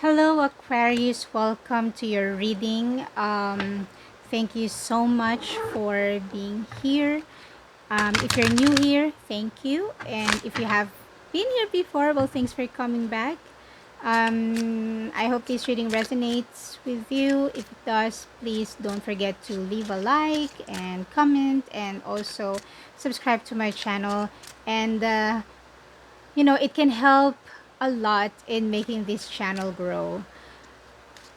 Hello, Aquarius. Welcome to your reading. Thank you so much for being here. If you're new here, thank you. And if you have been here before, well, thanks for coming back. I hope this reading resonates with you. If it does, please don't forget to leave a like and comment and also subscribe to my channel. And it can help a lot in making this channel grow.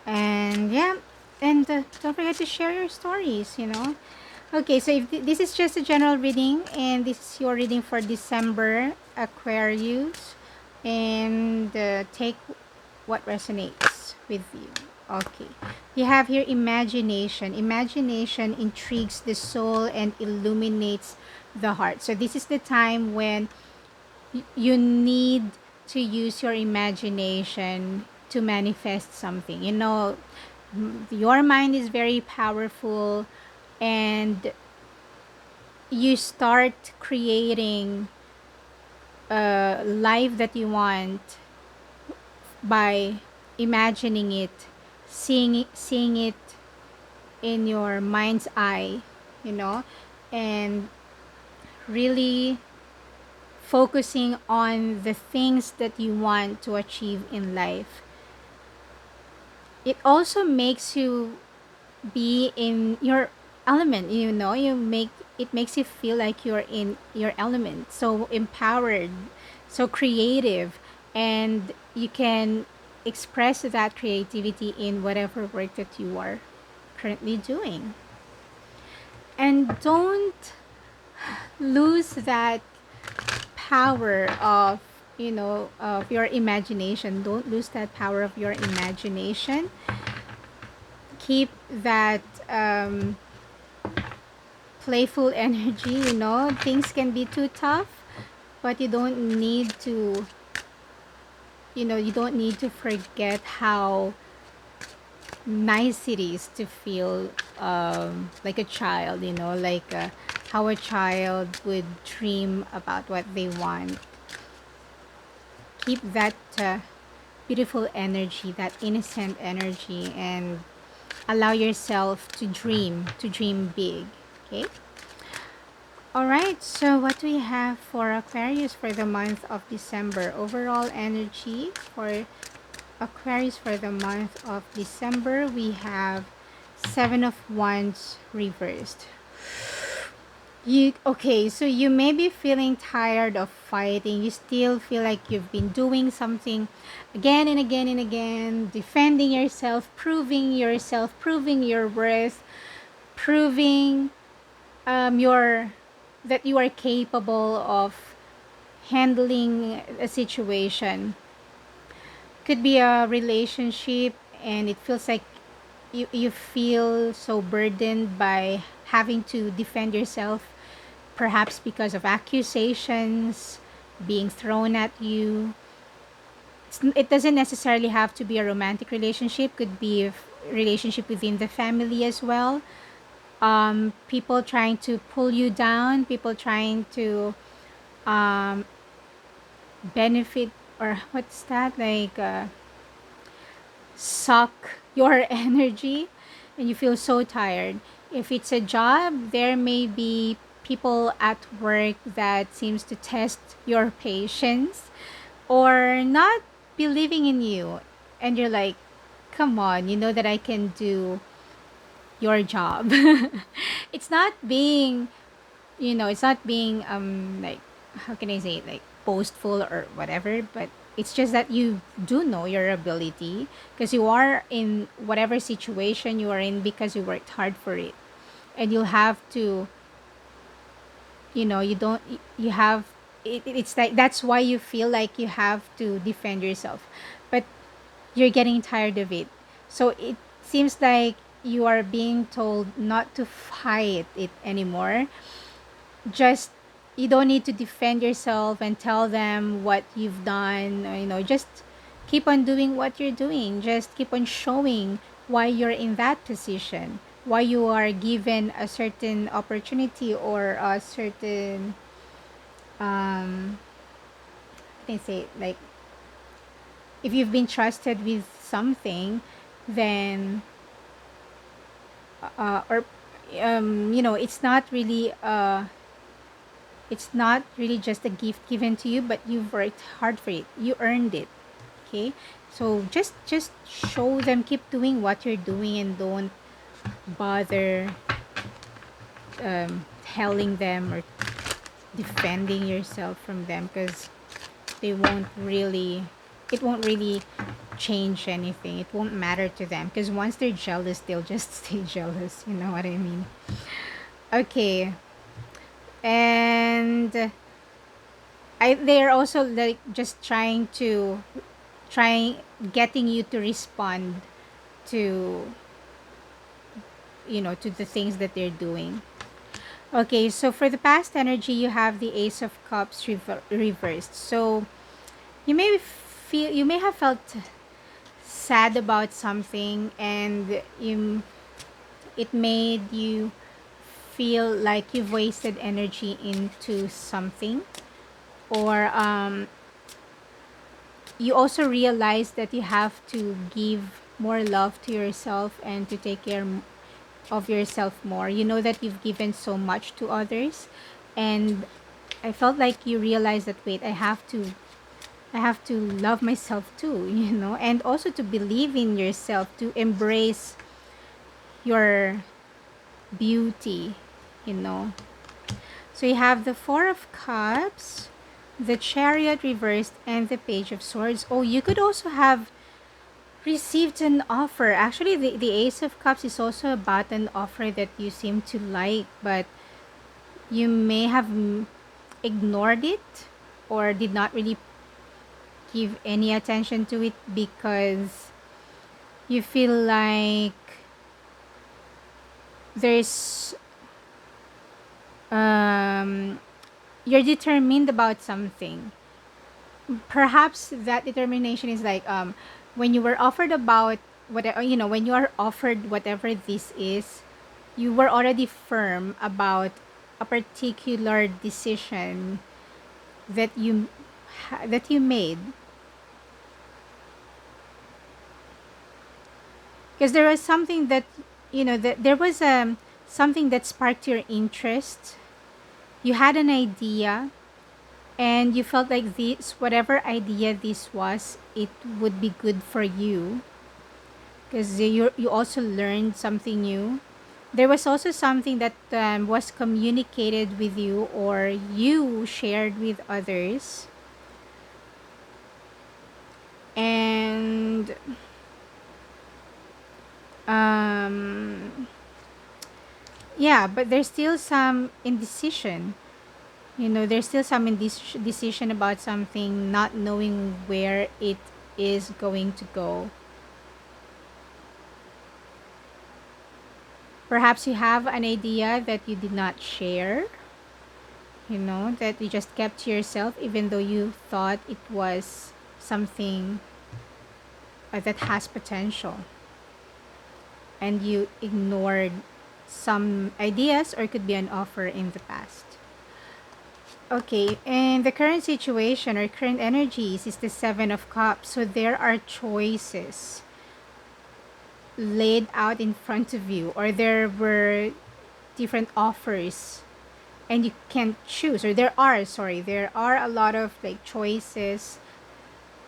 And yeah, and don't forget to share your stories. Okay, so if this is just a general reading, and this is your reading for December, Aquarius, and take what resonates with you. Okay, you have here imagination. Imagination intrigues the soul and illuminates the heart. So this is the time when you need to use your imagination to manifest something. Your mind is very powerful, and you start creating a life that you want by imagining it, seeing it in your mind's eye, you know, and really focusing on the things that you want to achieve in life. It also makes you be in your element. It makes you feel like you're in your element, so empowered, so creative, and you can express that creativity in whatever work that you are currently doing. And don't lose that power of your imagination. Don't lose that power of your imagination. Keep that playful energy. Things can be too tough, but you don't need to forget how nice it is to feel like a child. How a child would dream about what they want. Keep that beautiful energy, that innocent energy, and allow yourself to dream big. Okay. All right. So what do we have for Aquarius for the month of December? Overall energy for Aquarius for the month of December, we have Seven of Wands reversed. So you may be feeling tired of fighting. You still feel like you've been doing something again and again and again, defending yourself, proving your worth, proving your that you are capable of handling a situation. Could be a relationship, and it feels like you feel so burdened by having to defend yourself, perhaps because of accusations being thrown at you. It doesn't necessarily have to be a romantic relationship. Could be a relationship within the family as well. People trying to pull you down, people trying to um, benefit, or what's that, like suck your energy, and you feel so tired. If it's a job, there may be people at work that seems to test your patience or not believing in you, and you're like, come on, you know that I can do your job. It's not being like, how can I say it, like boastful or whatever, but it's just that you do know your ability, because you are in whatever situation you are in because you worked hard for it. And you'll have to, you don't you have it's like that's why you feel like you have to defend yourself, but you're getting tired of it. So it seems like you are being told not to fight it anymore. Just, you don't need to defend yourself and tell them what you've done. Just keep on doing what you're doing. Just keep on showing why you're in that position, why you are given a certain opportunity or a certain I say, like, if you've been trusted with something, then or it's not really just a gift given to you, but you've worked hard for it. You earned it. Okay? So just show them, keep doing what you're doing, and don't bother telling them or defending yourself from them, because they won't really it won't really change anything. It won't matter to them, because once they're jealous, they'll just stay jealous. You know what I mean? Okay. And they're also like just trying getting you to respond to to the things that they're doing. Okay, so for the past energy, you have the Ace of Cups reversed. So you may have felt sad about something, and it made you feel like you've wasted energy into something, or you also realize that you have to give more love to yourself and to take care of yourself more. You know that you've given so much to others, and I felt like you realize that, wait, I have to love myself too, and also to believe in yourself, to embrace your beauty, you know. So you have the Four of Cups, the Chariot reversed, and the Page of Swords. Oh, you could also have received an offer. Actually, the Ace of Cups is also about an offer that you seem to like, but you may have ignored it or did not really give any attention to it, because you feel like there's you're determined about something. Perhaps that determination is like, when you were offered about whatever, when you are offered whatever this is, you were already firm about a particular decision that you made, because there was something that that there was something that sparked your interest. You had an idea, and you felt like this, whatever idea this was, it would be good for you, because you also learned something new. There was also something that was communicated with you, or you shared with others, and yeah, but there's still some indecision. There's still some indecision about something, not knowing where it is going to go. Perhaps you have an idea that you did not share, that you just kept to yourself, even though you thought it was something that has potential, and you ignored some ideas, or it could be an offer in the past. Okay, and the current situation or current energies is the Seven of Cups. So there are choices laid out in front of you, or there were different offers and you can't choose, or there are a lot of like choices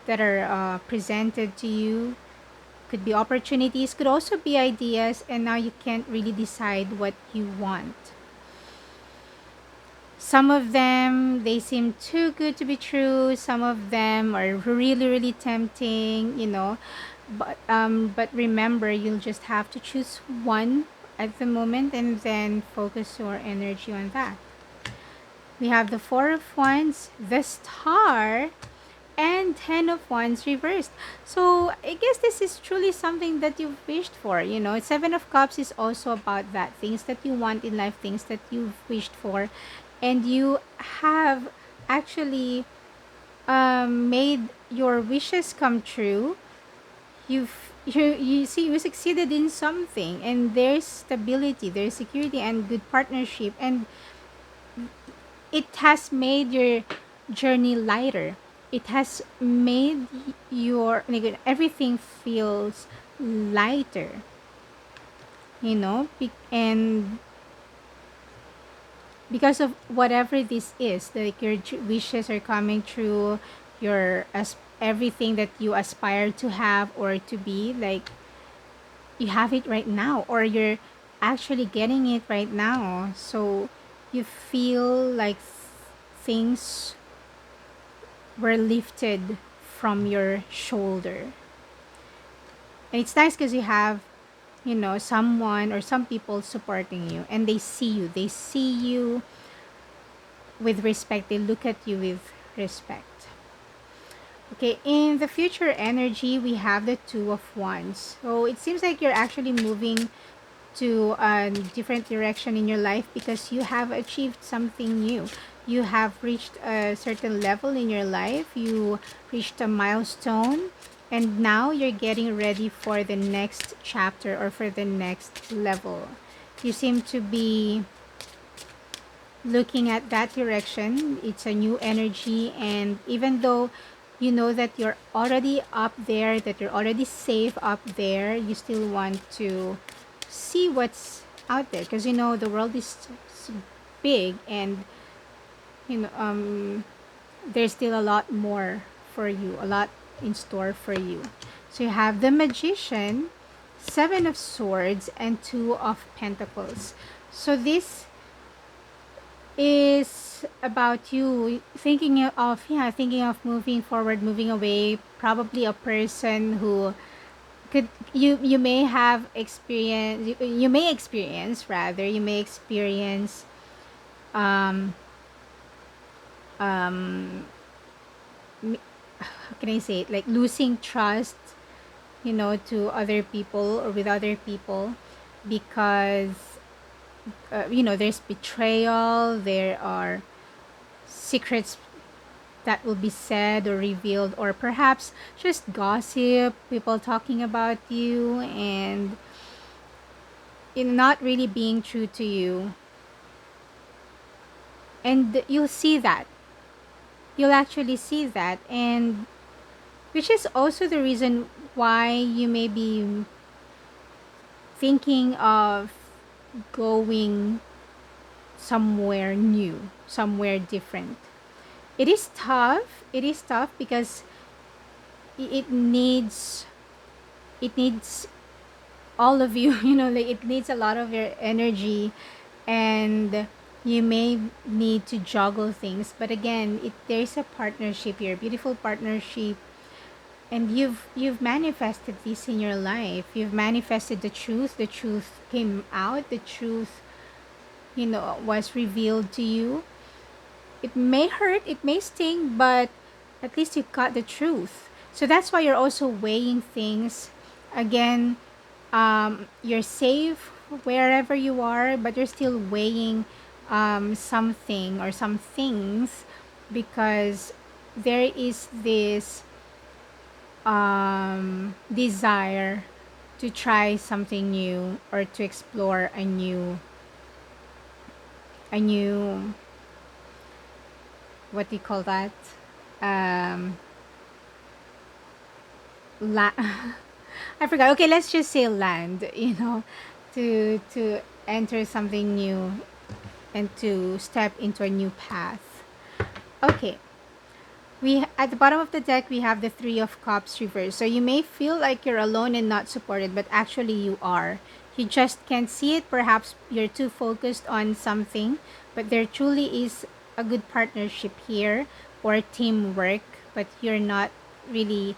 that are presented to you. Could be opportunities, could also be ideas, and now you can't really decide what you want. Some of them, they seem too good to be true. Some of them are really, really tempting, but remember, you'll just have to choose one at the moment, and then focus your energy on that. We have the Four of Wands, the Star, and Ten of Wands reversed. So I guess this is truly something that you've wished for. Seven of Cups is also about that, things that you want in life, things that you've wished for, and you have actually made your wishes come true. You see, you succeeded in something, and there's stability, there's security, and good partnership, and it has made your journey lighter. it has made your, like, everything feels lighter, you know, and because of whatever this is, like your wishes are coming true, your as everything that you aspire to have or to be, like, you have it right now, or you're actually getting it right now. So you feel like things were lifted from your shoulder. And it's nice because you have, you know, someone or some people supporting you, and they see you with respect, they look at you with respect. Okay, in the future energy, we have the Two of Wands. So it seems like you're actually moving to a different direction in your life because you have achieved something new. You have reached a certain level in your life. You reached a milestone, and now you're getting ready for the next chapter or for the next level. You seem to be looking at that direction. It's a new energy, and even though you know that you're already up there, that you're already safe up there, you still want to see what's out there because you know the world is big, and you know there's still a lot more for you, a lot in store for you. So you have the Magician, Seven of Swords, and Two of Pentacles. So this is about you thinking of, yeah, thinking of moving forward, moving away, probably a person who could, you may have experience, you may experience, rather, you may experience um um how can I say it, like losing trust, you know, to other people or with other people because you know, there's betrayal, there are secrets that will be said or revealed, or perhaps just gossip, people talking about you, and in not really being true to you. And you'll see that. You'll actually see that. And which is also the reason why you may be thinking of going somewhere new, somewhere different. It is tough. It is tough because it needs, it needs all of you, you know, like it needs a lot of your energy, and you may need to juggle things. But again, there's a partnership here, beautiful partnership, and you've manifested this in your life. You've manifested the truth came out, the truth, you know, was revealed to you. It may hurt, it may sting, but at least you got the truth. So that's why you're also weighing things. Again, you're safe wherever you are, but you're still weighing something or some things because there is this desire to try something new or to explore a new, what do you call that? Um, la- I forgot. Okay, let's just say land. You know, to enter something new and to step into a new path. Okay, we at the bottom of the deck we have the Three of Cups reversed. So you may feel like you're alone and not supported, but actually you are. You just can't see it. Perhaps you're too focused on something, but there truly is a good partnership here or teamwork, but you're not really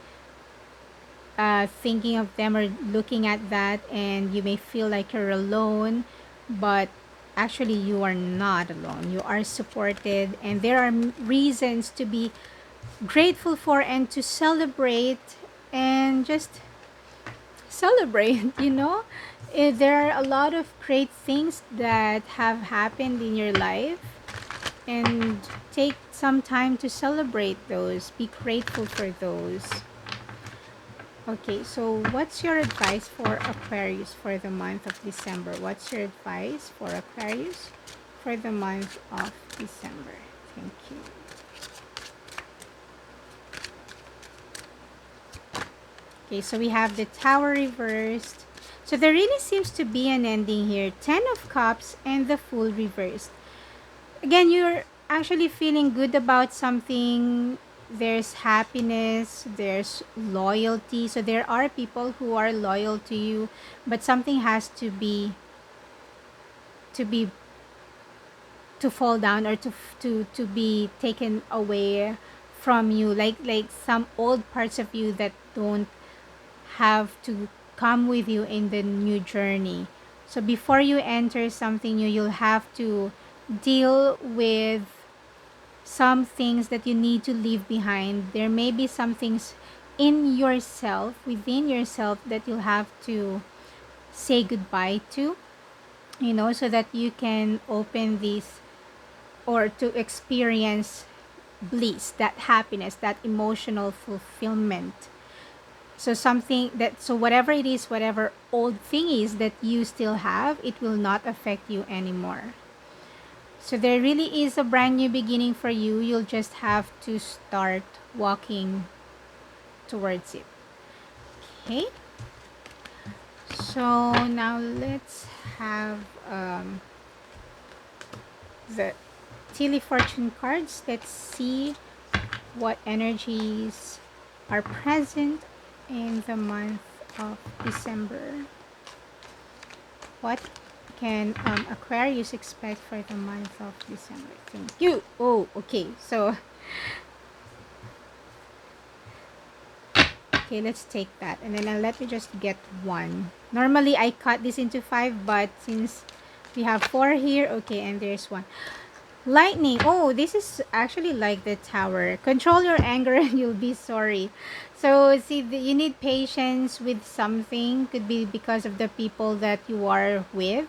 thinking of them or looking at that, and you may feel like you're alone, but actually you are not alone. You are supported, and there are reasons to be grateful for and to celebrate, and just celebrate. You know, there are a lot of great things that have happened in your life, and take some time to celebrate those, be grateful for those. Okay, so what's your advice for Aquarius for the month of December? What's your advice for Aquarius for the month of December? Thank you. Okay, so we have the Tower reversed. So there really seems to be an ending here. 10 of Cups and the Fool reversed. Again, you're actually feeling good about something. There's happiness, there's loyalty. So there are people who are loyal to you, but something has to be to fall down, or to be taken away from you, like some old parts of you that don't have to come with you in the new journey. So before you enter something new, you'll have to deal with some things that you need to leave behind. There may be some things in yourself, within yourself, that you'll have to say goodbye to, so that you can open this, or to experience bliss, that happiness, that emotional fulfillment. So something that, so whatever it is, whatever old thing is that you still have, it will not affect you anymore. So there really is a brand new beginning for you. You'll just have to start walking towards it. Okay. So now let's have the Telefortune cards. Let's see what energies are present in the month of December. What can Aquarius expect for the month of December? Thank you. Oh, okay. So, okay, let's take that. And then let me just get one. Normally, I cut this into 5, but since we have 4 here, okay, and there's 1. Lightning. Oh, this is actually like the Tower. Control your anger and you'll be sorry. So, see, you need patience with something. Could be because of the people that you are with.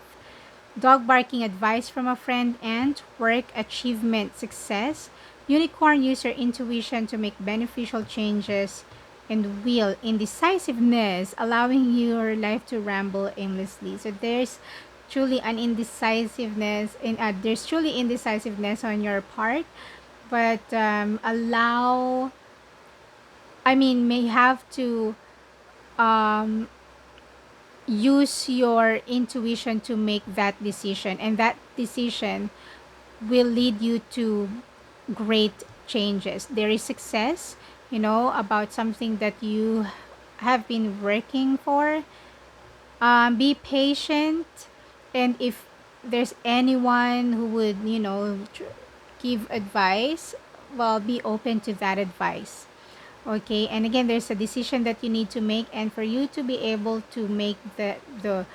Dog barking, advice from a friend, and work achievement, success. Unicorn, use your intuition to make beneficial changes. And wheel, indecisiveness, allowing your life to ramble aimlessly. So there's truly an indecisiveness, there's truly indecisiveness on your part, but may have to um, use your intuition to make that decision, and that decision will lead you to great changes. There is success, about something that you have been working for. Be patient, and if there's anyone who would, give advice, well, be open to that advice. Okay, and again, there's a decision that you need to make, and for you to be able to make the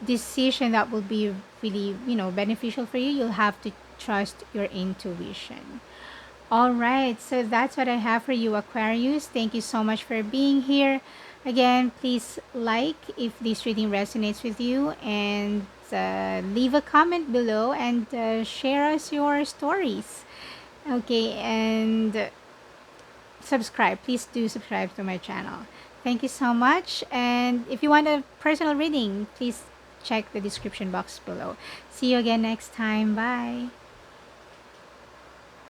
decision that will be really, beneficial for you, you'll have to trust your intuition. All right, so that's what I have for you, Aquarius. Thank you so much for being here. Again, please like if this reading resonates with you, and leave a comment below, and share us your stories. Okay, and subscribe. Please do subscribe to my channel. Thank you so much. And if you want a personal reading, please check the description box below. See you again next time. Bye.